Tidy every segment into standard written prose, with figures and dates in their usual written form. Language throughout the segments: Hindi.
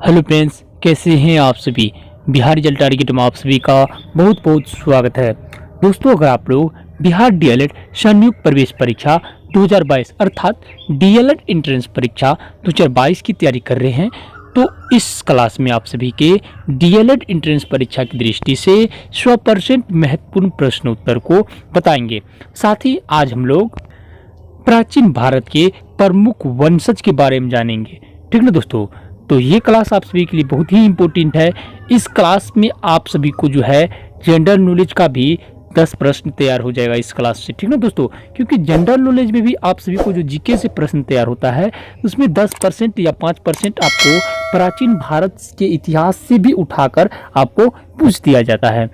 हेलो फ्रेंड्स, कैसे हैं आप सभी। बिहार रिजल्ट टारगेट में आप सभी का बहुत बहुत स्वागत है। दोस्तों, अगर आप लोग बिहार डीएलएड संयुक्त प्रवेश परीक्षा 2022 अर्थात डीएलएड एंट्रेंस परीक्षा 2022 की तैयारी कर रहे हैं तो इस क्लास में आप सभी के डीएलएड एंट्रेंस परीक्षा की दृष्टि से 100% महत्वपूर्ण प्रश्न उत्तर को बताएंगे। साथ ही आज हम लोग प्राचीन भारत के प्रमुख वंशज के बारे में जानेंगे। ठीक ना दोस्तों, तो ये क्लास आप सभी के लिए बहुत ही इम्पोर्टेंट है। इस क्लास में आप सभी को जो है जनरल नॉलेज का भी 10 प्रश्न तैयार हो जाएगा इस क्लास से। ठीक ना दोस्तों, क्योंकि जनरल नॉलेज में भी आप सभी को जो जीके से प्रश्न तैयार होता है उसमें 10% या 5% आपको प्राचीन भारत के इतिहास से भी उठाकर आपको पूछ दिया जाता है।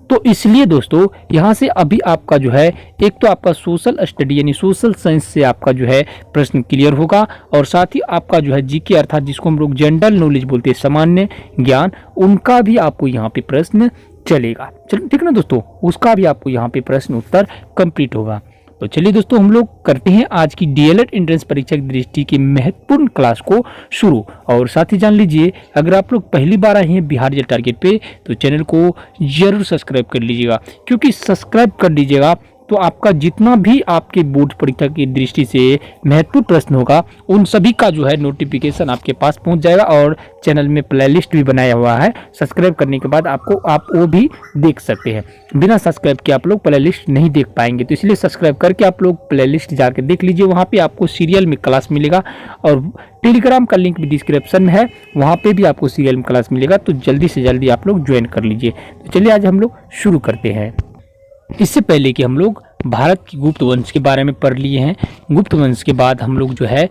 तो इसलिए दोस्तों यहाँ से अभी आपका जो है एक तो आपका सोशल स्टडी यानी सोशल साइंस से आपका जो है प्रश्न क्लियर होगा और साथ ही आपका जो है जीके अर्थात जिसको हम लोग जनरल नॉलेज बोलते हैं, सामान्य ज्ञान, उनका भी आपको यहाँ पे प्रश्न चलेगा। चलो ठीक है ना दोस्तों, उसका भी आपको यहाँ पे प्रश्न उत्तर कंप्लीट होगा। तो चलिए दोस्तों, हम लोग करते हैं आज की डीएलएड एंट्रेंस परीक्षा की दृष्टि की महत्वपूर्ण क्लास को शुरू। और साथ ही जान लीजिए, अगर आप लोग पहली बार आए हैं बिहार रिजल्ट टारगेट पे तो चैनल को जरूर सब्सक्राइब कर लीजिएगा, क्योंकि सब्सक्राइब कर लीजिएगा तो आपका जितना भी आपके बोर्ड परीक्षा की दृष्टि से महत्वपूर्ण प्रश्न होगा उन सभी का जो है नोटिफिकेशन आपके पास पहुंच जाएगा। और चैनल में प्लेलिस्ट भी बनाया हुआ है, सब्सक्राइब करने के बाद आप वो भी देख सकते हैं। बिना सब्सक्राइब के आप लोग प्लेलिस्ट नहीं देख पाएंगे, तो इसलिए सब्सक्राइब करके आप लोग प्लेलिस्ट जाकर देख लीजिए। वहाँ पे आपको सीरियल में क्लास मिलेगा और टेलीग्राम का लिंक भी डिस्क्रिप्शन में है, वहाँ पे भी आपको सीरियल में क्लास मिलेगा। तो जल्दी से जल्दी आप लोग ज्वाइन कर लीजिए। तो चलिए आज हम लोग शुरू करते हैं। इससे पहले कि हम लोग भारत की गुप्त वंश के बारे में पढ़ लिए हैं, गुप्त वंश के बाद हम लोग जो है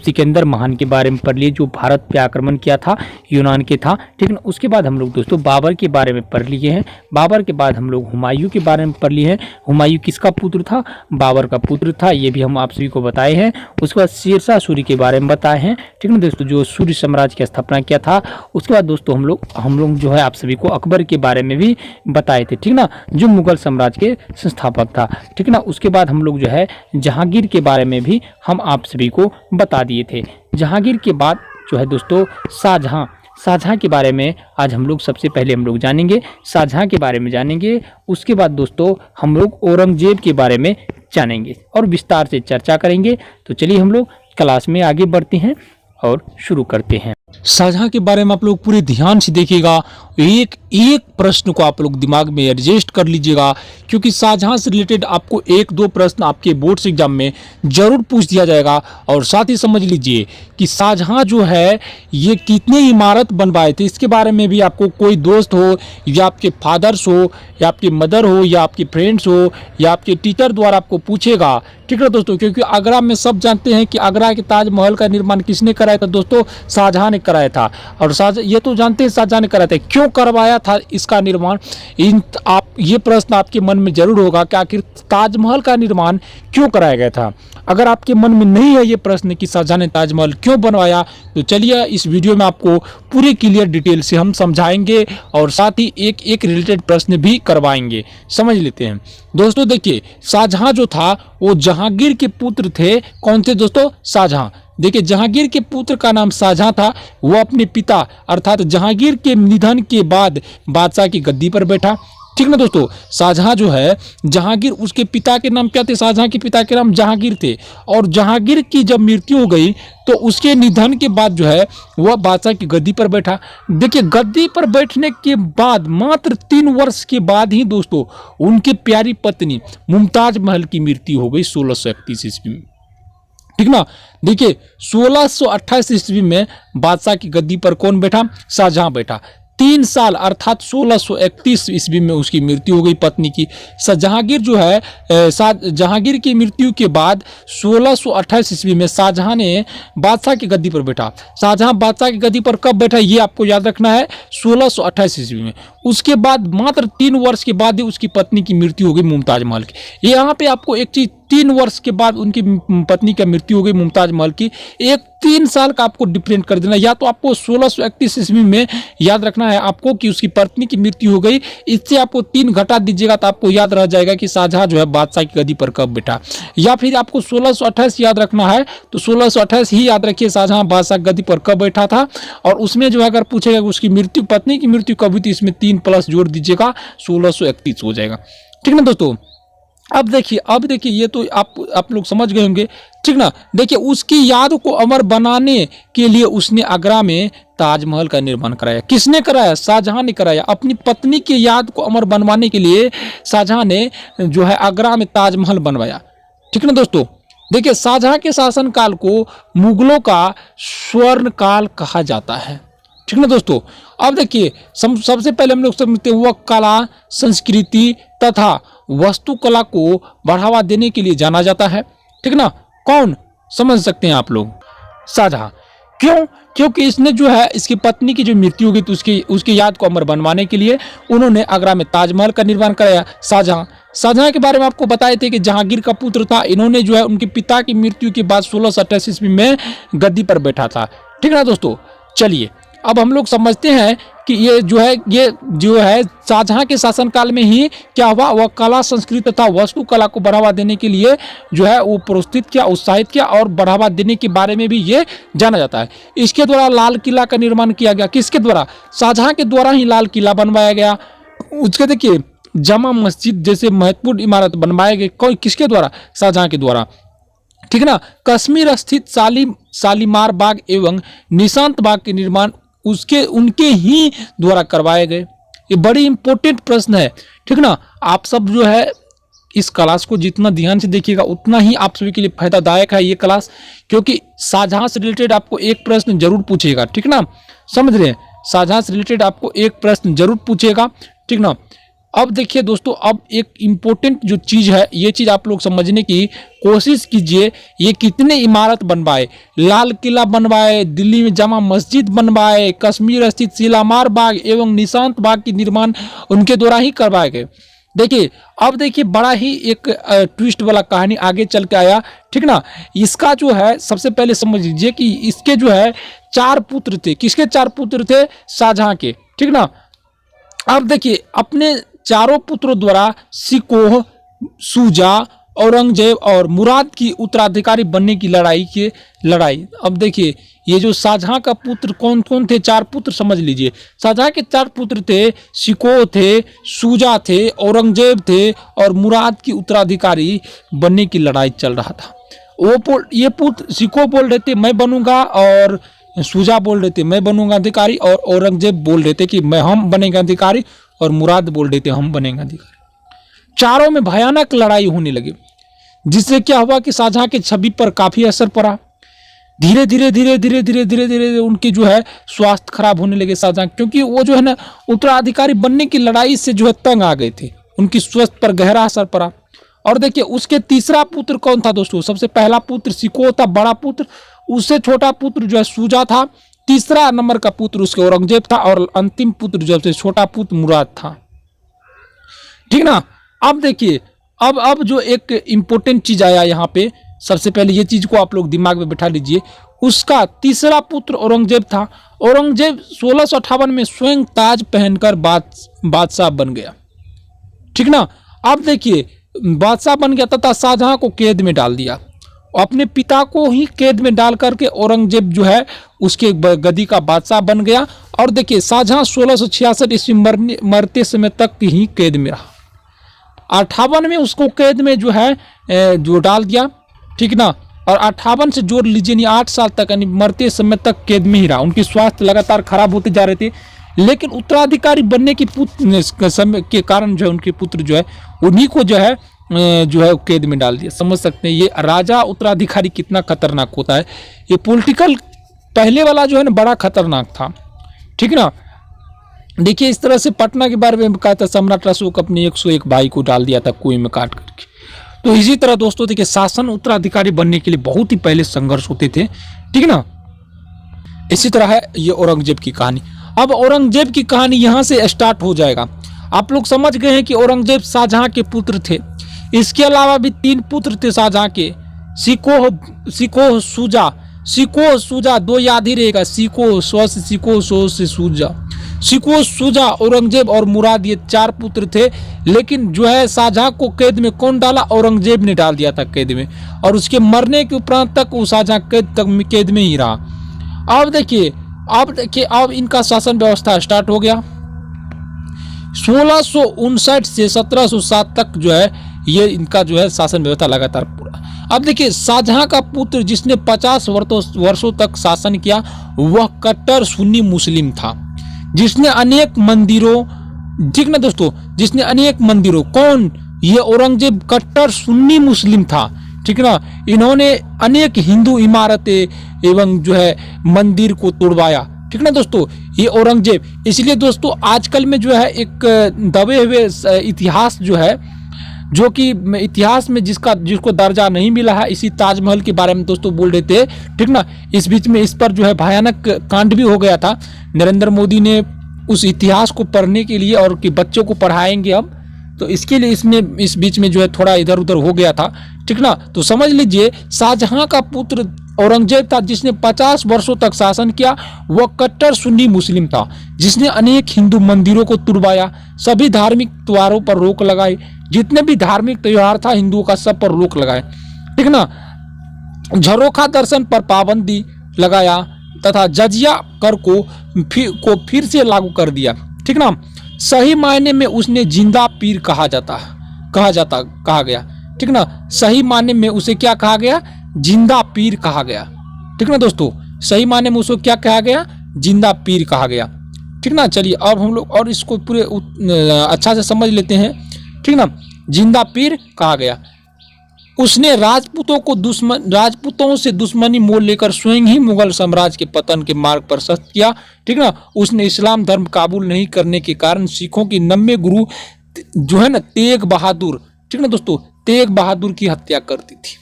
सिकंदर महान के बारे में पढ़ लिए, जो भारत पे आक्रमण किया था, यूनान के था। ठीक है, उसके बाद हम लोग दोस्तों बाबर के बारे में पढ़ लिए हैं। बाबर के बाद हम लोग हुमायूं के बारे में पढ़ लिए हैं। हुमायूं किसका पुत्र था? बाबर का पुत्र था, ये भी हम आप सभी को बताए हैं। उसके बाद शेरशाह सूरी के बारे में बताए हैं। ठीक है दोस्तों, जो सूर्य साम्राज्य की स्थापना किया था। उसके बाद दोस्तों हम लोग जो है आप सभी को अकबर के बारे में भी बताए थे। ठीक ना, जो मुगल साम्राज्य के संस्थापक था। ठीक ना, उसके बाद हम लोग जो है जहांगीर के बारे में भी हम आप सभी को बता दिए थे। जहांगीर के बाद जो है दोस्तों शाहजहां के बारे में आज हम लोग सबसे पहले हम लोग जानेंगे, शाहजहां के बारे में जानेंगे। उसके बाद दोस्तों हम लोग औरंगजेब के बारे में जानेंगे और विस्तार से चर्चा करेंगे। तो चलिए हम लोग क्लास में आगे बढ़ते हैं और शुरू करते हैं। शाहजहां के बारे में आप लोग पूरे ध्यान से देखिएगा, एक एक प्रश्न को आप लोग दिमाग में एडजस्ट कर लीजिएगा, क्योंकि शाहजहां से रिलेटेड आपको 1-2 प्रश्न आपके बोर्ड्स एग्जाम में जरूर पूछ दिया जाएगा। और साथ ही समझ लीजिए कि शाहजहां जो है ये कितने इमारत बनवाए थे, इसके बारे में भी आपको कोई दोस्त हो या आपके फादर्स हो या आपकी मदर हो या आपके फ्रेंड्स हो या आपके टीचर द्वारा आपको पूछेगा। ठीक है दोस्तों, क्योंकि आगरा में सब जानते हैं कि आगरा के ताजमहल का निर्माण किसने कराया था दोस्तों? शाहजहां ने कराया था। और ये तो जानते हैं शाहजहां ने कराया था, क्यों करवाया था इसका निर्माण? ये प्रश्न आपके मन में जरूर होगा कि आखिर ताजमहल का निर्माण क्यों कराया गया था। अगर आपके मन में नहीं है ये प्रश्न कि शाहजहां ने ताजमहल क्यों बनवाया, तो चलिए इस वीडियो में आपको पूरी क्लियर डिटेल से हम समझाएंगे और साथ ही एक एक रिलेटेड प्रश्न भी करवाएंगे। समझ लेते हैं दोस्तों। देखिए, शाहजहां जो था वो जहांगीर के पुत्र थे। कौन थे दोस्तों? शाहजहां। देखिए, जहांगीर के पुत्र का नाम शाहजहां था। वो अपने पिता अर्थात जहांगीर के निधन के बाद बादशाह की गद्दी पर बैठा। ठीक ना दोस्तों, शाहजहां जो है जहांगीर, उसके पिता के नाम क्या थे? शाहजहां के पिता के नाम जहांगीर थे। और जहांगीर की जब मृत्यु हो गई तो उसके निधन के बाद जो है वह बादशाह की गद्दी पर बैठा। देखिए, गद्दी पर बैठने के बाद मात्र 3 वर्ष के बाद ही दोस्तों उनकी प्यारी पत्नी मुमताज महल की मृत्यु हो गई 1631 ईस्वी में। ठीक ना, देखिए 1628 ईस्वी में बादशाह की गद्दी पर कौन बैठा? शाहजहां बैठा। 3 साल अर्थात 1631 ईस्वी में उसकी मृत्यु हो गई पत्नी की। जहांगीर जो है जहांगीर की मृत्यु के बाद 1628 ईस्वी में शाहजहां ने बादशाह की गद्दी पर बैठा। शाहजहां बादशाह की गद्दी पर कब बैठा ये आपको याद रखना है, 1628 ईस्वी में। उसके बाद मात्र 3 वर्ष के बाद ही उसकी पत्नी की मृत्यु हो गई मुमताज महल की। यहाँ पे आपको एक चीज 3 वर्ष के बाद उनकी पत्नी की मृत्यु हो गई मुमताज महल की। एक 3 साल का आपको डिफरेंट कर देना, या तो आपको 1631 ईस्वी में याद रखना है आपको कि उसकी पत्नी की मृत्यु हो गई, इससे आपको 3 घटा दीजिएगा तो आपको याद रह जाएगा कि शाहजहां जो है बादशाह की गद्दी पर कब बैठा। या फिर आपको 1628 याद रखना है तो 1628 ही याद रखिए शाहजहां बादशाह गद्दी पर कब बैठा था। और उसमें जो है अगर पूछेगा कि उसकी मृत्यु, पत्नी की मृत्यु कब हुई थी, इसमें 3 प्लस जोड़ दीजिएगा 1631 हो जाएगा। ठीक ना दोस्तों। अब देखिए ये तो आप लोग समझ गए होंगे, ठीक ना। देखिए उसकी याद को अमर बनाने के लिए उसने आगरा में ताजमहल का निर्माण कराया। किसने कराया? शाहजहां ने कराया। अपनी पत्नी की याद को अमर बनवाने के लिए शाहजहां ने जो है आगरा में ताजमहल बनवाया। ठीक ना दोस्तों। देखिए शाहजहां के शासनकाल को मुगलों का स्वर्ण काल कहा जाता है। ठीक ना दोस्तों। अब देखिए सबसे पहले हम लोग समझते हैं वह कला, संस्कृति तथा वास्तुकला को बढ़ावा देने के लिए जाना जाता है। ठीक ना। कौन? समझ सकते हैं आप लोग, शाहजहां। क्यों? क्योंकि इसने जो है इसकी पत्नी की जो मृत्यु हो गई तो उसकी याद को अमर बनवाने के लिए उन्होंने आगरा में ताजमहल का निर्माण कराया। शाहजहां के बारे में आपको बताए थे कि जहांगीर का पुत्र था। इन्होंने जो है उनके पिता की मृत्यु के बाद 1628 ईस्वी में गद्दी पर बैठा था। ठीक ना दोस्तों। चलिए अब हम लोग समझते हैं कि ये जो है शाहजहां के शासनकाल में ही क्या हुआ, वह कला, संस्कृति तथा वास्तुकला को बढ़ावा देने के लिए जो है वो प्रोत्साहित किया, उत्साहित किया और बढ़ावा देने के बारे में भी ये जाना जाता है। इसके द्वारा लाल किला का निर्माण किया गया। किसके द्वारा? शाहजहां के द्वारा ही लाल किला बनवाया गया। उसके देखिए जामा मस्जिद जैसे महत्वपूर्ण इमारत बनवाए गए। किसके द्वारा? शाहजहां के द्वारा। ठीक ना। कश्मीर स्थित शालीमार बाग एवं निशांत बाग के निर्माण उनके ही द्वारा करवाए गए। ये बड़ी इंपॉर्टेंट प्रश्न है। ठीक ना। आप सब जो है इस क्लास को जितना ध्यान से देखिएगा उतना ही आप सभी के लिए फायदादायक है ये क्लास, क्योंकि शाहजहां से रिलेटेड आपको एक प्रश्न जरूर पूछेगा। ठीक ना। समझ रहे हैं। शाहजहां से रिलेटेड आपको एक प्रश्न जरूर पूछेगा। ठीक ना। अब देखिए दोस्तों, अब एक इम्पोर्टेंट जो चीज़ है, ये चीज़ आप लोग समझने की कोशिश कीजिए। ये कितने इमारत बनवाए? लाल किला बनवाए, दिल्ली में जामा मस्जिद बनवाए, कश्मीर स्थित शालीमार बाग एवं निशांत बाग की निर्माण उनके द्वारा ही करवाए गए। देखिए अब देखिए बड़ा ही एक ट्विस्ट वाला कहानी आगे चल के आया। ठीक ना। इसका जो है सबसे पहले समझ लीजिए कि इसके जो है 4 पुत्र थे। किसके 4 पुत्र थे? शाहजहां के। ठीक ना। अब देखिए अपने चारों पुत्रों द्वारा सिकोह, शुजा, औरंगजेब और मुराद की उत्तराधिकारी बनने की लड़ाई। अब देखिए ये जो शाहजहां का पुत्र कौन कौन थे? 4 पुत्र समझ लीजिए। शाहजहां के 4 पुत्र थे, सिकोह थे, शुजा थे, औरंगजेब थे और मुराद की उत्तराधिकारी बनने की लड़ाई चल रहा था। ये पुत्र सिकोह बोल रहे थे मैं बनूंगा, और शुजा बोल रहे थे मैं बनूंगा अधिकारी, और औरंगजेब बोल रहे थे कि हम बनेंगे अधिकारी, और मुराद बोल रहे थे हम बनेंगे अधिकारी। चारों में भयानक लड़ाई होने लगी, जिससे क्या हुआ कि शाहजहां की छवि पर काफी असर पड़ा। धीरे धीरे उनकी जो है स्वास्थ्य खराब होने लगे शाहजहां, क्योंकि वो जो है ना उत्तराधिकारी बनने की लड़ाई से जो है तंग आ गए थे। उनकी स्वास्थ्य पर गहरा असर पड़ा। और देखिए उसके तीसरा पुत्र कौन था दोस्तों? सबसे पहला पुत्र सिकोह था, बड़ा पुत्र। उससे छोटा पुत्र जो है शुजा था। तीसरा नंबर का पुत्र उसके औरंगजेब था, और अंतिम पुत्र जो सबसे छोटा पुत्र मुराद था। ठीक ना। अब देखिए अब जो एक इंपॉर्टेंट चीज आया यहाँ पे, सबसे पहले ये चीज को आप लोग दिमाग में बिठा लीजिए। उसका तीसरा पुत्र औरंगजेब था। औरंगजेब 1658 में स्वयं ताज पहनकर बादशाह बन गया। ठीक ना। अब देखिए बादशाह बन गया तथा शाहजहां को कैद में डाल दिया। अपने पिता को ही कैद में डाल करके औरंगजेब जो है उसके गद्दी का बादशाह बन गया। और देखिए शाहजहां 1666 ईस्वी मरते समय तक ही कैद में रहा। 58 में उसको कैद में जो है जो डाल दिया। ठीक ना। और 58 से जोड़ लीजिए, नहीं 8 साल तक यानी मरते समय तक कैद में ही रहा। उनकी स्वास्थ्य लगातार खराब होते जा रहे थे, लेकिन उत्तराधिकारी बनने की समय के कारण जो है उनके पुत्र जो है उन्हीं को जो है कैद में डाल दिया। समझ सकते हैं ये राजा उत्तराधिकारी कितना खतरनाक होता है। ये पॉलिटिकल पहले वाला जो है ना बड़ा खतरनाक था। ठीक ना। देखिए इस तरह से पटना के बारे में कहा था, सम्राट अशोक अपने 101 भाई को डाल दिया था कुएं में काट करके। तो इसी तरह दोस्तों देखिए शासन उत्तराधिकारी बनने के लिए बहुत ही पहले संघर्ष होते थे। ठीक ना। इसी तरह है ये औरंगजेब की कहानी। अब औरंगजेब की कहानी यहाँ से स्टार्ट हो जाएगा। आप लोग समझ गए हैं कि औरंगजेब शाहजहां के पुत्र थे। इसके अलावा भी 3 पुत्र थे शाहजहां के, सिकोह सूजा, 2 याद ही रहेगा, सिकोह से सूजा, औरंगजेब और मुराद, ये 4 पुत्र थे। लेकिन जो है शाहजहां को कैद में कौन डाला? औरंगजेब ने डाल दिया था कैद में, और उसके मरने के उपरांत तक वो शाहजहां कैद में ही रहा। अब देखिए अब इनका शासन व्यवस्था स्टार्ट हो गया। 1659 से 1707 तक जो है ये इनका जो है शासन व्यवस्था लगातार पूरा। अब देखिए शाहजहां का पुत्र जिसने 50 वर्षों तक शासन किया वह कट्टर सुन्नी मुस्लिम था, जिसने अनेक मंदिरों, ठीक ना दोस्तों, जिसने अनेक मंदिरों, कौन? ये औरंगजेब कट्टर सुन्नी मुस्लिम था, ठीक ना। इन्होंने अनेक हिंदू इमारतें एवं जो है मंदिर को तोड़वाया, ठीक ना दोस्तों, ये औरंगजेब। इसलिए दोस्तों आजकल में जो है एक दबे हुए इतिहास जो है, जो कि इतिहास में जिसको दर्जा नहीं मिला है, इसी ताजमहल के बारे में दोस्तों बोल रहे थे, ठीक ना। इस बीच में इस पर जो है भयानक कांड भी हो गया था। नरेंद्र मोदी ने उस इतिहास को पढ़ने के लिए, और कि बच्चों को पढ़ाएंगे अब, तो इसके लिए इसमें इस बीच में जो है थोड़ा इधर उधर हो गया था, ठीक ना। तो समझ लीजिए शाहजहां का पुत्र औरंगजेब था जिसने 50 वर्षों तक शासन किया। वह कट्टर सुन्नी मुस्लिम था जिसने अनेक हिंदू मंदिरों को तुड़वाया, सभी धार्मिक त्योहारों पर रोक लगाई, जितने भी धार्मिक त्योहार था हिंदुओं का सब पर रोक लगाए, ठीक ना। झरोखा दर्शन पर पाबंदी लगाया तथा जजिया कर को फिर से लागू कर दिया, ठीक ना। सही मायने में उसने जिंदा पीर कहा गया, ठीक ना। सही मायने में उसे क्या कहा गया? जिंदा पीर कहा गया, ठीक ना दोस्तों। सही मायने में उसको क्या कहा गया? जिंदा पीर कहा गया, ठीक ना। चलिए अब हम लोग और इसको पूरे अच्छा से समझ लेते हैं, ठीक ना। जिंदा पीर कहा गया। उसने राजपूतों से दुश्मनी मोल लेकर स्वयं ही मुगल साम्राज्य के पतन के मार्ग पर प्रशस्त किया, ठीक ना। उसने इस्लाम धर्म काबूल नहीं करने के कारण सिखों की 90 गुरु जो है ना तेग बहादुर, ठीक ना दोस्तों, तेग बहादुर की हत्या कर दी थी।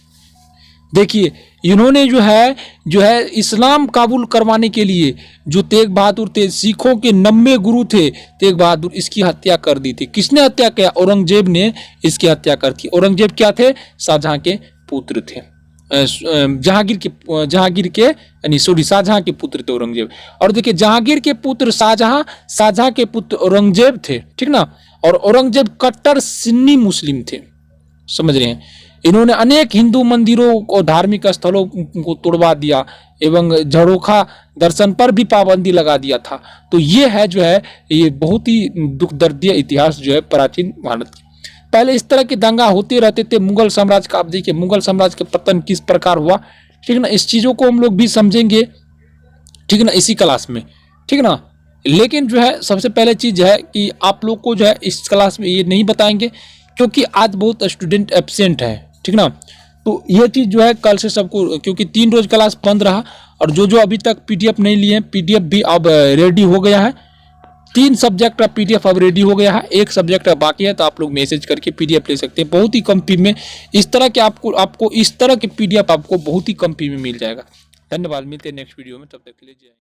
देखिए इन्होंने जो है इस्लाम काबूल करवाने के लिए जो तेग बहादुर थे, सिखों के 90 गुरु थे तेग बहादुर, इसकी हत्या कर दी थी। किसने हत्या किया? औरंगजेब ने इसकी हत्या कर दी। औरंगजेब क्या थे? शाहजहां के पुत्र थे, शाहजहां के पुत्र थे औरंगजेब। और देखिए जहांगीर के पुत्र शाहजहां के पुत्र औरंगजेब थे, ठीक ना। और औरंगजेब कट्टर सुन्नी मुस्लिम थे, समझ रहे हैं। इन्होंने अनेक हिंदू मंदिरों और धार्मिक स्थलों को तोड़वा दिया एवं झरोखा दर्शन पर भी पाबंदी लगा दिया था। तो ये है जो है ये बहुत ही दुख दर्दीय इतिहास जो है प्राचीन भारत की। पहले इस तरह के दंगा होते रहते थे मुगल साम्राज्य का। आप देखिए मुगल साम्राज्य का पतन किस प्रकार हुआ, ठीक ना। इस चीज़ों को हम लोग भी समझेंगे, ठीक ना, इसी क्लास में, ठीक ना। लेकिन जो है सबसे पहले चीज़ है कि आप लोग को जो है इस क्लास में ये नहीं बताएंगे क्योंकि आज बहुत स्टूडेंट एब्सेंट है, ठीक ना। तो ये चीज़ जो है कल से सबको, क्योंकि 3 रोज क्लास बंद रहा, और जो अभी तक पीडीएफ नहीं लिए हैं, पीडीएफ भी अब रेडी हो गया है। 3 सब्जेक्ट का पीडीएफ अब रेडी हो गया है, 1 सब्जेक्ट बाकी है, तो आप लोग मैसेज करके पीडीएफ ले सकते हैं बहुत ही कम फी में। इस तरह के आपको इस तरह के पीडीएफ आपको बहुत ही कम फी में मिल जाएगा। धन्यवाद, मिलते हैं नेक्स्ट वीडियो में, तब तक के लिए जय।